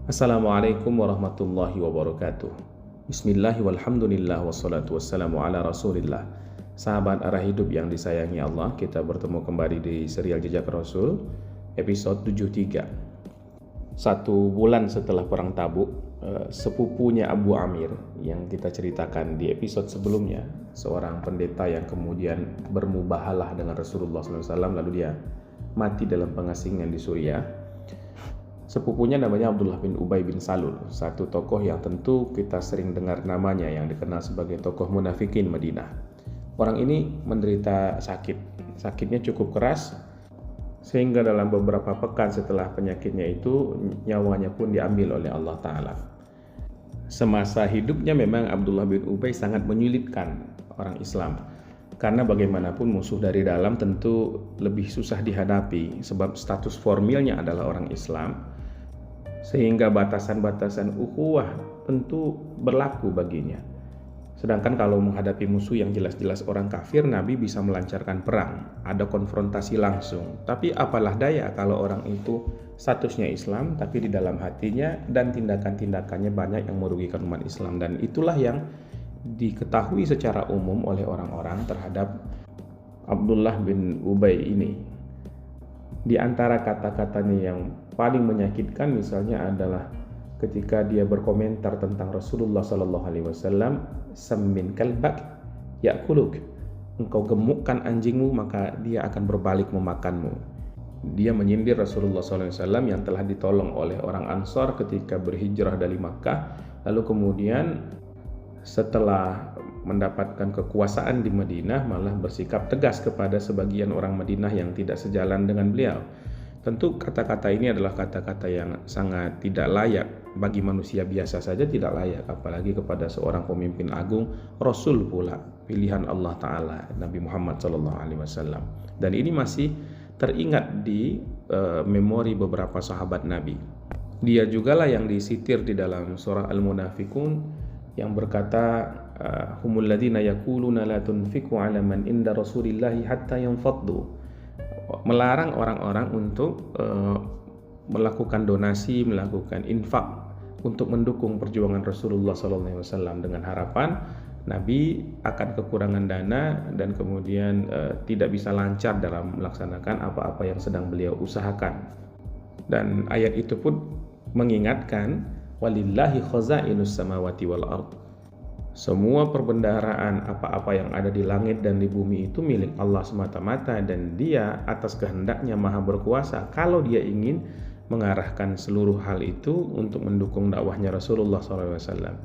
Assalamualaikum warahmatullahi wabarakatuh. Bismillahi walhamdulillah wassalatu wassalamu ala rasulillah. Sahabat arah hidup yang disayangi Allah, kita bertemu kembali di serial Jejak Rasul episode 73. 1 bulan setelah perang Tabuk, sepupunya Abu Amir yang kita ceritakan di episode sebelumnya, seorang pendeta yang kemudian bermubahalah dengan Rasulullah SAW, lalu dia mati dalam pengasingan di Suriah. Sepupunya namanya Abdullah bin Ubay bin Salul, satu tokoh yang tentu kita sering dengar namanya, yang dikenal sebagai tokoh munafikin Madinah. Orang ini menderita sakitnya cukup keras, sehingga dalam beberapa pekan setelah penyakitnya itu, nyawanya pun diambil oleh Allah Ta'ala. Semasa hidupnya memang Abdullah bin Ubay sangat menyulitkan orang Islam, karena bagaimanapun musuh dari dalam tentu lebih susah dihadapi, sebab status formilnya adalah orang Islam, sehingga batasan-batasan ukhuwah tentu berlaku baginya. Sedangkan kalau menghadapi musuh yang jelas-jelas orang kafir, Nabi bisa melancarkan perang, ada konfrontasi langsung. Tapi apalah daya kalau orang itu statusnya Islam, tapi di dalam hatinya dan tindakan-tindakannya banyak yang merugikan umat Islam. Dan itulah yang diketahui secara umum oleh orang-orang terhadap Abdullah bin Ubay ini. Di antara kata-katanya yang paling menyakitkan misalnya adalah ketika dia berkomentar tentang Rasulullah SAW, "Sammin kalbak yakuluk." Engkau gemukkan anjingmu, maka dia akan berbalik memakanmu. Dia menyindir Rasulullah SAW yang telah ditolong oleh orang Ansor ketika berhijrah dari Makkah, lalu kemudian setelah mendapatkan kekuasaan di Madinah malah bersikap tegas kepada sebagian orang Madinah yang tidak sejalan dengan beliau. Tentu kata-kata ini adalah kata-kata yang sangat tidak layak bagi manusia biasa saja, tidak layak, apalagi kepada seorang pemimpin agung, Rasul pula, pilihan Allah Ta'ala, Nabi Muhammad SAW. Dan ini masih teringat di memori beberapa sahabat Nabi. Dia jugalah yang disitir di dalam surah Al-Munafikun yang berkata, humul ladzina yaquluna la tunfiqu 'ala man inda Rasulillahi hatta yanfaddu. Melarang orang-orang untuk melakukan donasi, melakukan infak untuk mendukung perjuangan Rasulullah SAW, dengan harapan Nabi akan kekurangan dana dan kemudian tidak bisa lancar dalam melaksanakan apa-apa yang sedang beliau usahakan. Dan ayat itu pun mengingatkan, walillahi khazainus samawati wal ard. Semua perbendaharaan apa-apa yang ada di langit dan di bumi itu milik Allah semata-mata, dan Dia atas kehendaknya maha berkuasa kalau Dia ingin mengarahkan seluruh hal itu untuk mendukung dakwahnya Rasulullah SAW.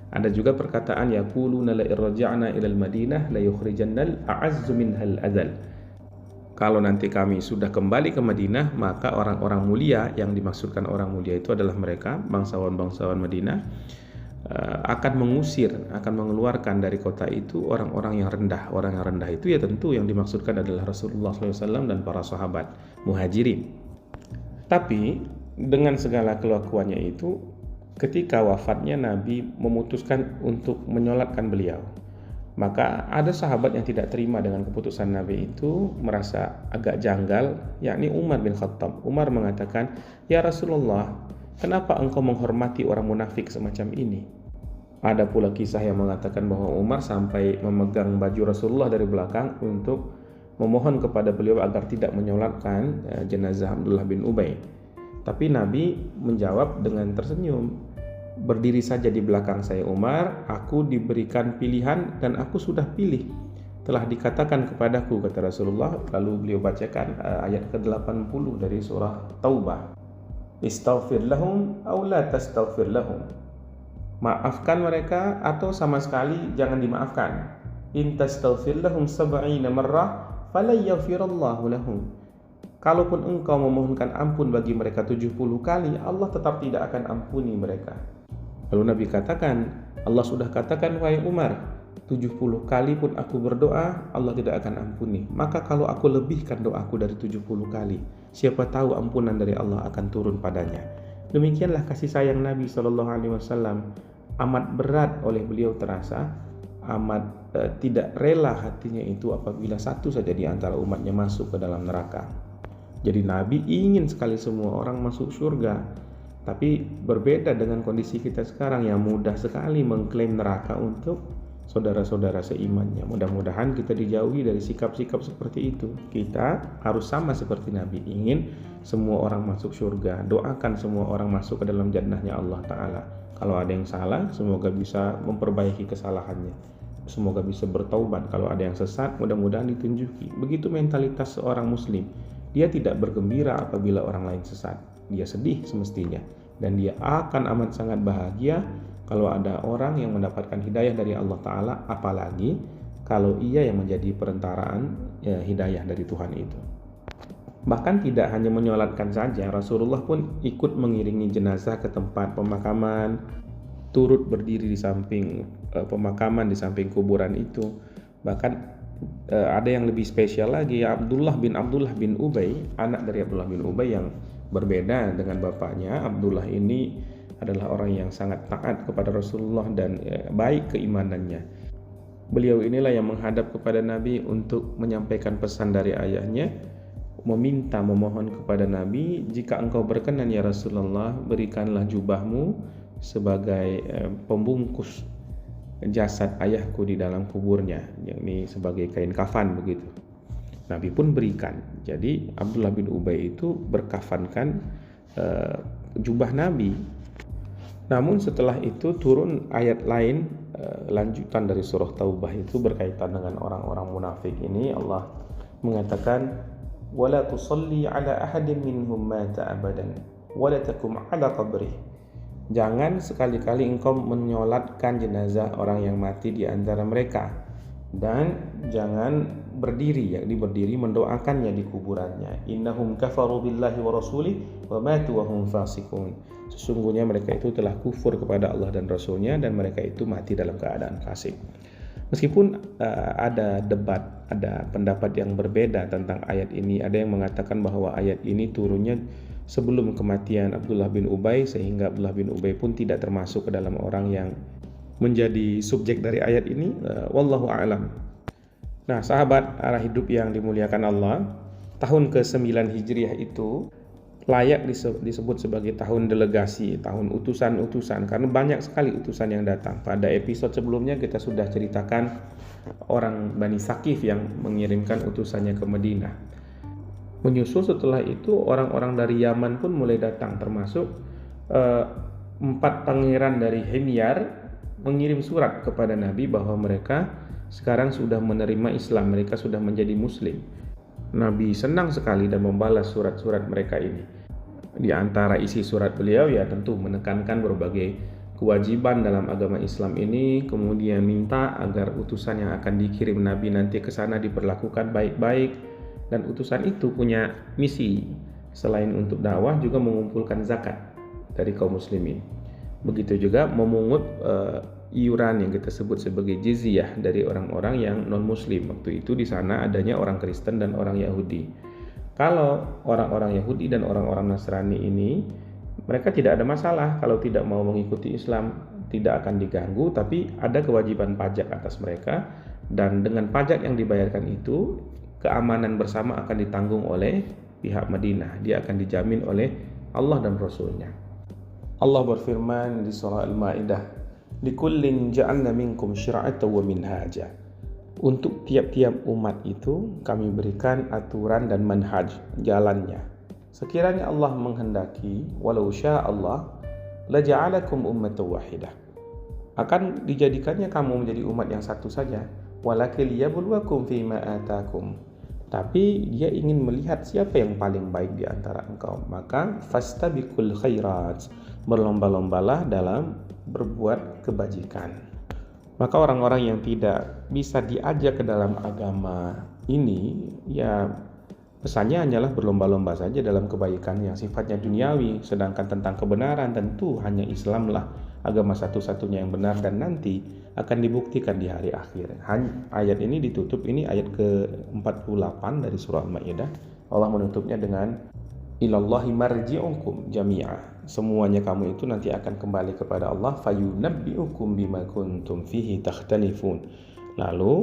Ada juga perkataan, yaquluna la irja'na ilal madinah la yukhrijannal a'azzu minhal adzal. Kalau nanti kami sudah kembali ke Madinah, maka orang-orang mulia, yang dimaksudkan orang mulia itu adalah mereka, bangsawan-bangsawan Madinah, akan mengusir, akan mengeluarkan dari kota itu orang-orang yang rendah. Orang yang rendah itu ya tentu yang dimaksudkan adalah Rasulullah SAW dan para sahabat muhajirin. Tapi dengan segala kelakuannya itu, ketika wafatnya Nabi memutuskan untuk menyolatkan beliau. Maka ada sahabat yang tidak terima dengan keputusan Nabi itu, merasa agak janggal, yakni Umar bin Khattab. Umar mengatakan, "Ya Rasulullah, kenapa engkau menghormati orang munafik semacam ini?" Ada pula kisah yang mengatakan bahwa Umar sampai memegang baju Rasulullah dari belakang untuk memohon kepada beliau agar tidak menyolatkan jenazah Abdullah bin Ubay. Tapi Nabi menjawab dengan tersenyum, "Berdiri saja di belakang saya Umar, aku diberikan pilihan dan aku sudah pilih. Telah dikatakan kepadaku," kata Rasulullah. Lalu beliau bacakan ayat ke-80 dari surah Taubah. "Istaghfir lahum aw la tastaghfir lahum." Maafkan mereka atau sama sekali jangan dimaafkan. "In tastaghfir lahum 70 marrah falan yaghfirallahu lahum." Kalaupun engkau memohonkan ampun bagi mereka 70 kali, Allah tetap tidak akan ampuni mereka. Lalu Nabi katakan, Allah sudah katakan, wahai Umar, 70 kali pun aku berdoa, Allah tidak akan ampuni. Maka kalau aku lebihkan doaku dari 70 kali, siapa tahu ampunan dari Allah akan turun padanya. Demikianlah kasih sayang Nabi SAW. Amat berat oleh beliau terasa, amat tidak rela hatinya itu apabila satu saja di antara umatnya masuk ke dalam neraka. Jadi Nabi ingin sekali semua orang masuk surga. Tapi berbeda dengan kondisi kita sekarang yang mudah sekali mengklaim neraka untuk saudara-saudara seimannya. Mudah-mudahan kita dijauhi dari sikap-sikap seperti itu. Kita harus sama seperti Nabi, ingin semua orang masuk surga, doakan semua orang masuk ke dalam jannahnya Allah Ta'ala. Kalau ada yang salah, semoga bisa memperbaiki kesalahannya, semoga bisa bertaubat. Kalau ada yang sesat, mudah-mudahan ditunjuki. Begitu mentalitas seorang muslim. Dia tidak bergembira apabila orang lain sesat, dia sedih semestinya, dan dia akan amat sangat bahagia kalau ada orang yang mendapatkan hidayah dari Allah Ta'ala, apalagi kalau ia yang menjadi perentaraan hidayah dari Tuhan itu. Bahkan tidak hanya menyolatkan saja, Rasulullah pun ikut mengiringi jenazah ke tempat pemakaman, turut berdiri di samping pemakaman, di samping kuburan itu. Bahkan ada yang lebih spesial lagi, Abdullah bin Ubay, anak dari Abdullah bin Ubay yang berbeda dengan bapaknya. Abdullah ini adalah orang yang sangat taat kepada Rasulullah dan baik keimanannya. Beliau inilah yang menghadap kepada Nabi untuk menyampaikan pesan dari ayahnya, memohon kepada Nabi, jika engkau berkenan ya Rasulullah, berikanlah jubahmu sebagai pembungkus jasad ayahku di dalam kuburnya, yakni sebagai kain kafan begitu. Nabi pun berikan. Jadi Abdullah bin Ubay itu berkafankan jubah Nabi. Namun setelah itu turun ayat lain, lanjutan dari surah Taubah itu berkaitan dengan orang-orang munafik ini. Allah mengatakan, wala tusalli ala ahadin minhum mata abadan wala takum ala qabrih. Jangan sekali-kali engkau menyolatkan jenazah orang yang mati di antara mereka, dan jangan berdiri, yakni berdiri mendoakannya di kuburannya. Innahum kafaru billahi wa rasulih wa matu wa hum fasiqun. Sesungguhnya mereka itu telah kufur kepada Allah dan Rasulnya, dan mereka itu mati dalam keadaan fasik. Meskipun ada debat, ada pendapat yang berbeda tentang ayat ini. Ada yang mengatakan bahwa ayat ini turunnya sebelum kematian Abdullah bin Ubay, sehingga Abdullah bin Ubay pun tidak termasuk ke dalam orang yang menjadi subjek dari ayat ini. Wallahu a'lam. Nah, sahabat arah hidup yang dimuliakan Allah, tahun ke-9 Hijriah itu layak disebut sebagai tahun delegasi, tahun utusan-utusan, karena banyak sekali utusan yang datang. Pada episode sebelumnya kita sudah ceritakan orang Bani Saqif yang mengirimkan utusannya ke Madinah. Menyusul setelah itu orang-orang dari Yaman pun mulai datang, termasuk 4 pangeran dari Himyar mengirim surat kepada Nabi bahwa mereka sekarang sudah menerima Islam, mereka sudah menjadi Muslim. Nabi senang sekali dan membalas surat-surat mereka ini. Di antara isi surat beliau ya tentu menekankan berbagai kewajiban dalam agama Islam ini, kemudian minta agar utusan yang akan dikirim Nabi nanti ke sana diperlakukan baik-baik, dan utusan itu punya misi selain untuk dakwah juga mengumpulkan zakat dari kaum muslimin. Begitu juga memungut iuran yang kita sebut sebagai jizyah dari orang-orang yang non-muslim. Waktu itu di sana adanya orang Kristen dan orang Yahudi. Kalau orang-orang Yahudi dan orang-orang Nasrani ini, mereka tidak ada masalah kalau tidak mau mengikuti Islam, tidak akan diganggu, tapi ada kewajiban pajak atas mereka, dan dengan pajak yang dibayarkan itu, keamanan bersama akan ditanggung oleh pihak Madinah. Dia akan dijamin oleh Allah dan Rasulnya. Allah berfirman di surah Al-Maidah, "Likullin ja'alna minkum syir'atan wa minhaja." Untuk tiap-tiap umat itu kami berikan aturan dan manhaj, jalannya. Sekiranya Allah menghendaki, walau syaa Allah la ja'alakum ummatan wahidah. Akan dijadikannya kamu menjadi umat yang satu saja. Walakin liyabluwakum fima atakum. Tapi dia ingin melihat siapa yang paling baik di antara engkau. Maka fastabiqul khairat, berlomba-lombalah dalam berbuat kebajikan. Maka orang-orang yang tidak bisa diajak ke dalam agama ini, ya pesannya hanyalah berlomba-lomba saja dalam kebaikan yang sifatnya duniawi. Sedangkan tentang kebenaran tentu hanya Islamlah agama satu-satunya yang benar, dan nanti akan dibuktikan di hari akhir. Ayat ini ditutup, ini ayat ke-48 dari surah Al-Maidah. Allah menutupnya dengan ilallahi marji'ukum jami'a. Semuanya kamu itu nanti akan kembali kepada Allah. Fayunabbi'ukum bima kuntum fihi takhtalifun. Lalu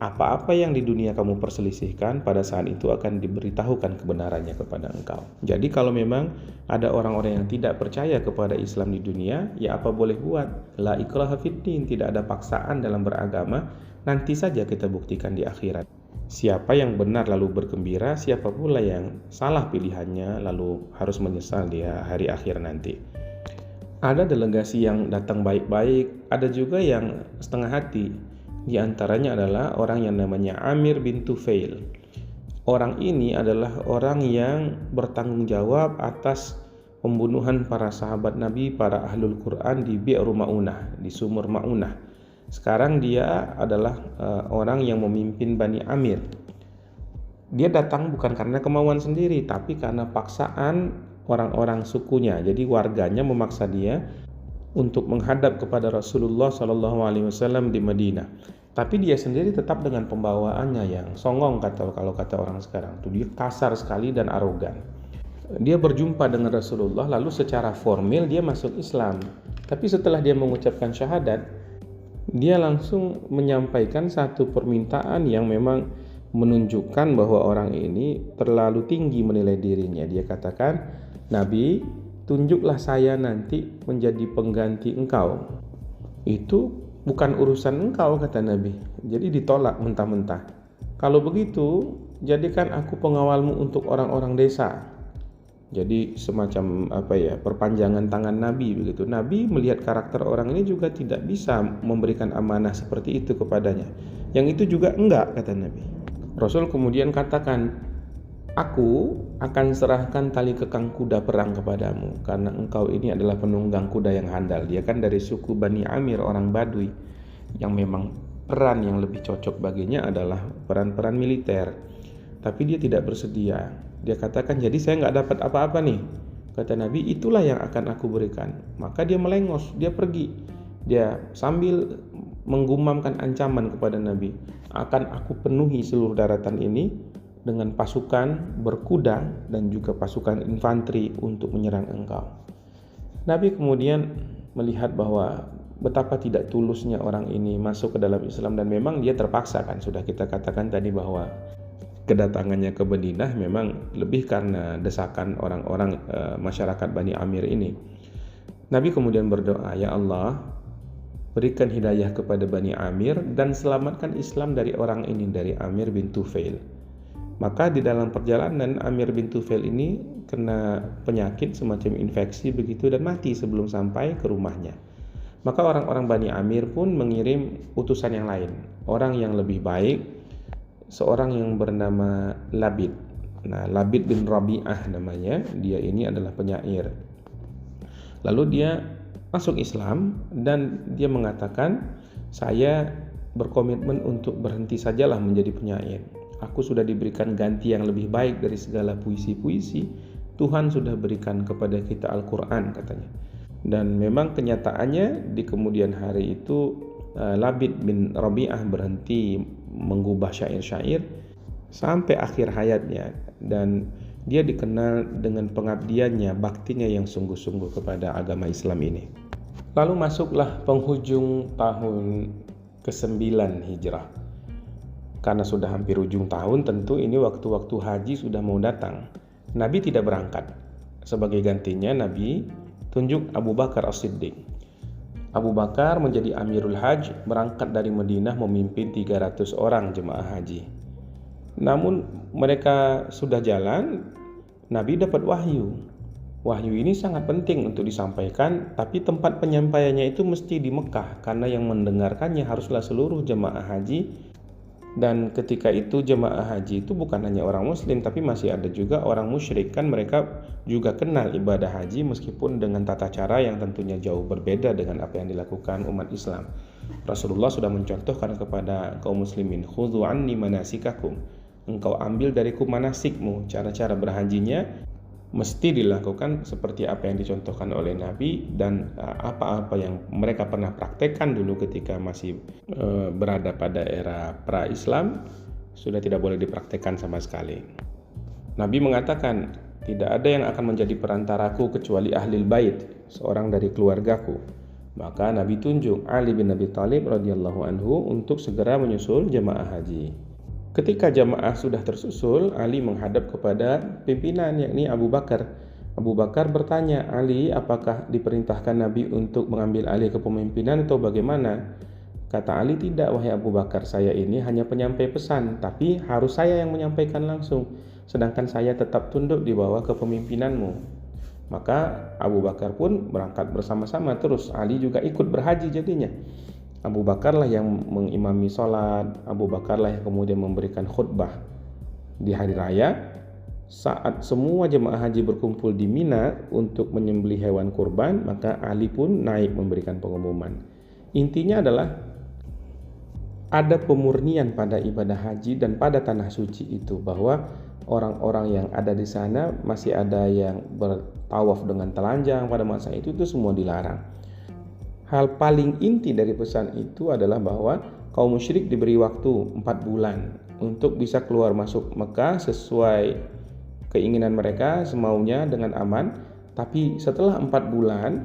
apa-apa yang di dunia kamu perselisihkan, pada saat itu akan diberitahukan kebenarannya kepada engkau. Jadi kalau memang ada orang-orang yang tidak percaya kepada Islam di dunia, ya apa boleh buat. La ikraha fiddin, tidak ada paksaan dalam beragama. Nanti saja kita buktikan di akhirat. Siapa yang benar lalu bergembira, siapa pula yang salah pilihannya lalu harus menyesal di hari akhir nanti. Ada delegasi yang datang baik-baik, ada juga yang setengah hati. Di antaranya adalah orang yang namanya Amir bin Tufail. Orang ini adalah orang yang bertanggung jawab atas pembunuhan para sahabat Nabi, para ahlul Quran di Bi'ru Ma'unah, di sumur Ma'unah. Sekarang dia adalah orang yang memimpin Bani Amir. Dia datang bukan karena kemauan sendiri, tapi karena paksaan orang-orang sukunya. Jadi warganya memaksa dia untuk menghadap kepada Rasulullah SAW di Madinah. Tapi dia sendiri tetap dengan pembawaannya yang songong kalau kata orang sekarang. Dia kasar sekali dan arogan. Dia berjumpa dengan Rasulullah lalu secara formal dia masuk Islam. Tapi setelah dia mengucapkan syahadat, dia langsung menyampaikan satu permintaan yang memang menunjukkan bahwa orang ini terlalu tinggi menilai dirinya. Dia katakan, Nabi, tunjuklah saya nanti menjadi pengganti engkau. Itu bukan urusan engkau, kata Nabi. Jadi ditolak mentah-mentah. Kalau begitu, jadikan aku pengawalmu untuk orang-orang desa. Jadi semacam perpanjangan tangan Nabi begitu. Nabi melihat karakter orang ini juga tidak bisa memberikan amanah seperti itu kepadanya. Yang itu juga enggak, kata Nabi. Rasul kemudian katakan, aku akan serahkan tali kekang kuda perang kepadamu karena engkau ini adalah penunggang kuda yang handal. Dia kan dari suku Bani Amir, orang Baduy, yang memang peran yang lebih cocok baginya adalah peran-peran militer. Tapi dia tidak bersedia. Dia katakan, jadi saya nggak dapat apa-apa nih. Kata Nabi, itulah yang akan aku berikan. Maka dia melengos, dia pergi. Dia sambil menggumamkan ancaman kepada Nabi, akan aku penuhi seluruh daratan ini dengan pasukan berkuda dan juga pasukan infanteri untuk menyerang engkau. Nabi kemudian melihat bahwa betapa tidak tulusnya orang ini masuk ke dalam Islam, dan memang dia terpaksa kan. Sudah kita katakan tadi bahwa kedatangannya ke Madinah memang lebih karena desakan orang-orang masyarakat Bani Amir ini. Nabi kemudian berdoa, ya Allah, berikan hidayah kepada Bani Amir dan selamatkan Islam dari orang ini, dari Amir bin Tufail. Maka di dalam perjalanan Amir bin Tufail ini kena penyakit semacam infeksi begitu dan mati sebelum sampai ke rumahnya. Maka orang-orang Bani Amir pun mengirim utusan yang lain, orang yang lebih baik, seorang yang bernama Labid. Nah, Labid bin Rabi'ah namanya, dia ini adalah penyair. Lalu dia masuk Islam dan dia mengatakan, saya berkomitmen untuk berhenti sajalah menjadi penyair. Aku sudah diberikan ganti yang lebih baik dari segala puisi-puisi. Tuhan sudah berikan kepada kita Al-Quran, katanya. Dan memang kenyataannya di kemudian hari itu Labid bin Rabi'ah berhenti menggubah syair-syair sampai akhir hayatnya, dan dia dikenal dengan pengabdiannya, baktinya yang sungguh-sungguh kepada agama Islam ini. Lalu masuklah penghujung tahun ke-9 Hijrah. Karena sudah hampir ujung tahun, tentu ini waktu-waktu haji sudah mau datang. Nabi tidak berangkat. Sebagai gantinya Nabi tunjuk Abu Bakar As-Siddiq. Abu Bakar menjadi Amirul Hajj, berangkat dari Madinah memimpin 300 orang jemaah haji. Namun mereka sudah jalan, Nabi dapat wahyu. Wahyu ini sangat penting untuk disampaikan, tapi tempat penyampaiannya itu mesti di Mekah, karena yang mendengarkannya haruslah seluruh jemaah haji. Dan ketika itu jemaah haji itu bukan hanya orang muslim, tapi masih ada juga orang musyrik. Kan mereka juga kenal ibadah haji meskipun dengan tata cara yang tentunya jauh berbeda dengan apa yang dilakukan umat Islam. Rasulullah sudah mencontohkan kepada kaum muslimin, khudhu anni manasikakum, engkau ambil dariku manasikmu, cara-cara berhajinya mesti dilakukan seperti apa yang dicontohkan oleh Nabi, dan apa-apa yang mereka pernah praktekkan dulu ketika masih berada pada era pra-Islam sudah tidak boleh dipraktekkan sama sekali. Nabi mengatakan, tidak ada yang akan menjadi perantaraku kecuali ahlil bait, seorang dari keluargaku. Maka Nabi tunjuk Ali bin Abi Thalib radhiyallahu anhu untuk segera menyusul jemaah haji. Ketika jemaah sudah tersusul, Ali menghadap kepada pimpinan yakni Abu Bakar. Abu Bakar bertanya, Ali, apakah diperintahkan Nabi untuk mengambil alih kepemimpinan atau bagaimana? Kata Ali, tidak wahai Abu Bakar, saya ini hanya penyampai pesan, tapi harus saya yang menyampaikan langsung, sedangkan saya tetap tunduk di bawah kepemimpinanmu. Maka Abu Bakar pun berangkat bersama-sama, terus Ali juga ikut berhaji jadinya. Abu Bakarlah yang mengimami sholat, Abu Bakarlah yang kemudian memberikan khutbah di hari raya. Saat semua jemaah haji berkumpul di Mina untuk menyembelih hewan kurban, maka Ali pun naik memberikan pengumuman. Intinya adalah ada pemurnian pada ibadah haji dan pada tanah suci itu, bahwa orang-orang yang ada di sana masih ada yang bertawaf dengan telanjang pada masa itu semua dilarang. Hal paling inti dari pesan itu adalah bahwa kaum musyrik diberi waktu 4 bulan untuk bisa keluar masuk Mekah sesuai keinginan mereka semaunya dengan aman. Tapi setelah 4 bulan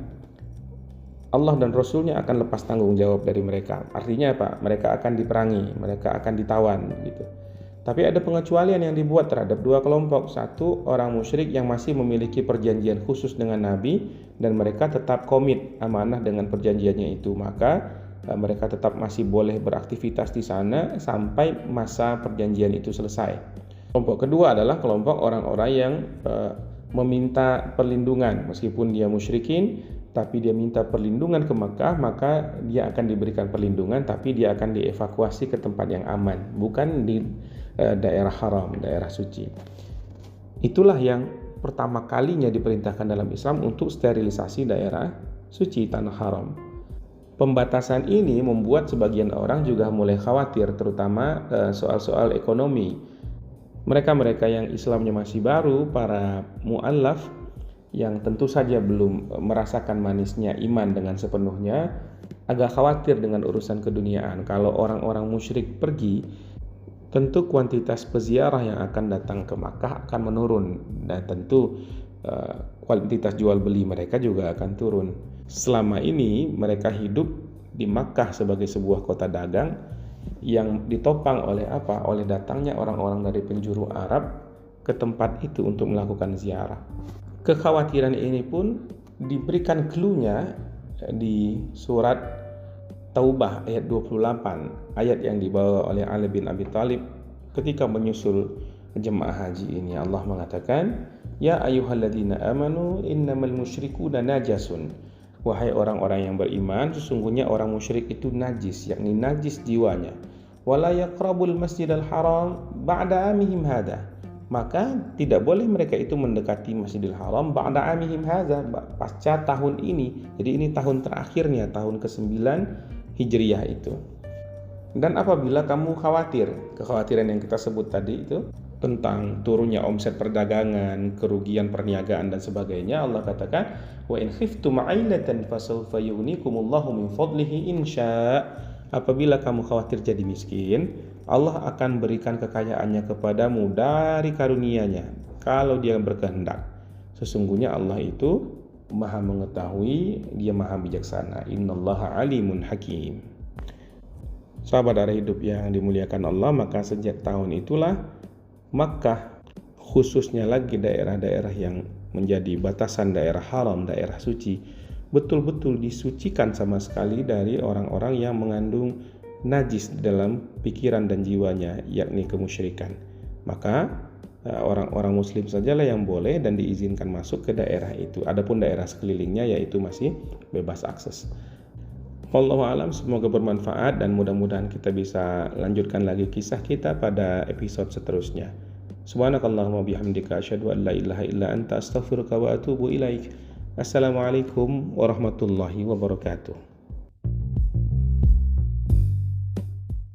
Allah dan Rasulnya akan lepas tanggung jawab dari mereka. Artinya apa? Mereka akan diperangi, mereka akan ditawan gitu. Tapi ada pengecualian yang dibuat terhadap 2 kelompok. Satu, orang musyrik yang masih memiliki perjanjian khusus dengan Nabi dan mereka tetap komit amanah dengan perjanjiannya itu, maka mereka tetap masih boleh beraktivitas di sana sampai masa perjanjian itu selesai. Kelompok kedua adalah kelompok orang-orang yang meminta perlindungan, meskipun dia musyrikin tapi dia minta perlindungan ke Makkah, maka dia akan diberikan perlindungan tapi dia akan dievakuasi ke tempat yang aman, bukan di daerah haram, daerah suci. Itulah yang pertama kalinya diperintahkan dalam Islam untuk sterilisasi daerah suci, tanah haram. Pembatasan ini membuat sebagian orang juga mulai khawatir, terutama soal-soal ekonomi. Mereka-mereka yang Islamnya masih baru, para mu'allaf yang tentu saja belum merasakan manisnya iman dengan sepenuhnya, agak khawatir dengan urusan keduniaan. Kalau orang-orang musyrik pergi, tentu kuantitas peziarah yang akan datang ke Makkah akan menurun, dan tentu kuantitas jual beli mereka juga akan turun. Selama ini mereka hidup di Makkah sebagai sebuah kota dagang yang ditopang oleh apa? Oleh datangnya orang-orang dari penjuru Arab ke tempat itu untuk melakukan ziarah. Kekhawatiran ini pun diberikan clue-nya di surat Taubah ayat 28, ayat yang dibawa oleh Ali bin Abi Thalib ketika menyusul jemaah haji ini. Allah mengatakan, ya ayyuhalladzina amanu innamal musyrikuuna najasun. Wahai orang-orang yang beriman, sesungguhnya orang musyrik itu najis, yakni najis jiwanya. Wala yaqrabul masjidal haram ba'da amihim hadha. Maka tidak boleh mereka itu mendekati Masjidil Haram ba'da amihim hadza, pasca tahun ini. Jadi ini tahun terakhirnya, tahun ke-9 Hijriyah itu. Dan apabila kamu khawatir, kekhawatiran yang kita sebut tadi itu tentang turunnya omset perdagangan, kerugian perniagaan dan sebagainya, Allah katakan, wa in khiftum 'ailatan fasawfa yughnikumullahu min fadlihi insya. Apabila kamu khawatir jadi miskin, Allah akan berikan kekayaannya kepadamu dari karunia-Nya kalau Dia berkehendak. Sesungguhnya Allah itu Maha mengetahui, Dia Maha bijaksana. Innallaha alimun hakim. Sahabat darah hidup yang dimuliakan Allah, maka sejak tahun itulah Makkah, khususnya lagi daerah-daerah yang menjadi batasan daerah haram, daerah suci, betul-betul disucikan sama sekali dari orang-orang yang mengandung najis dalam pikiran dan jiwanya, yakni kemusyrikan. Maka orang-orang muslim sajalah yang boleh dan diizinkan masuk ke daerah itu. Adapun daerah sekelilingnya yaitu masih bebas akses. Wallahu a'lam, semoga bermanfaat dan mudah-mudahan kita bisa lanjutkan lagi kisah kita pada episode seterusnya. Subhanakallahumma bihamdika asyhadu an la ilaha illa anta astaghfiruka wa atubu ilaik. Assalamualaikum warahmatullahi wabarakatuh.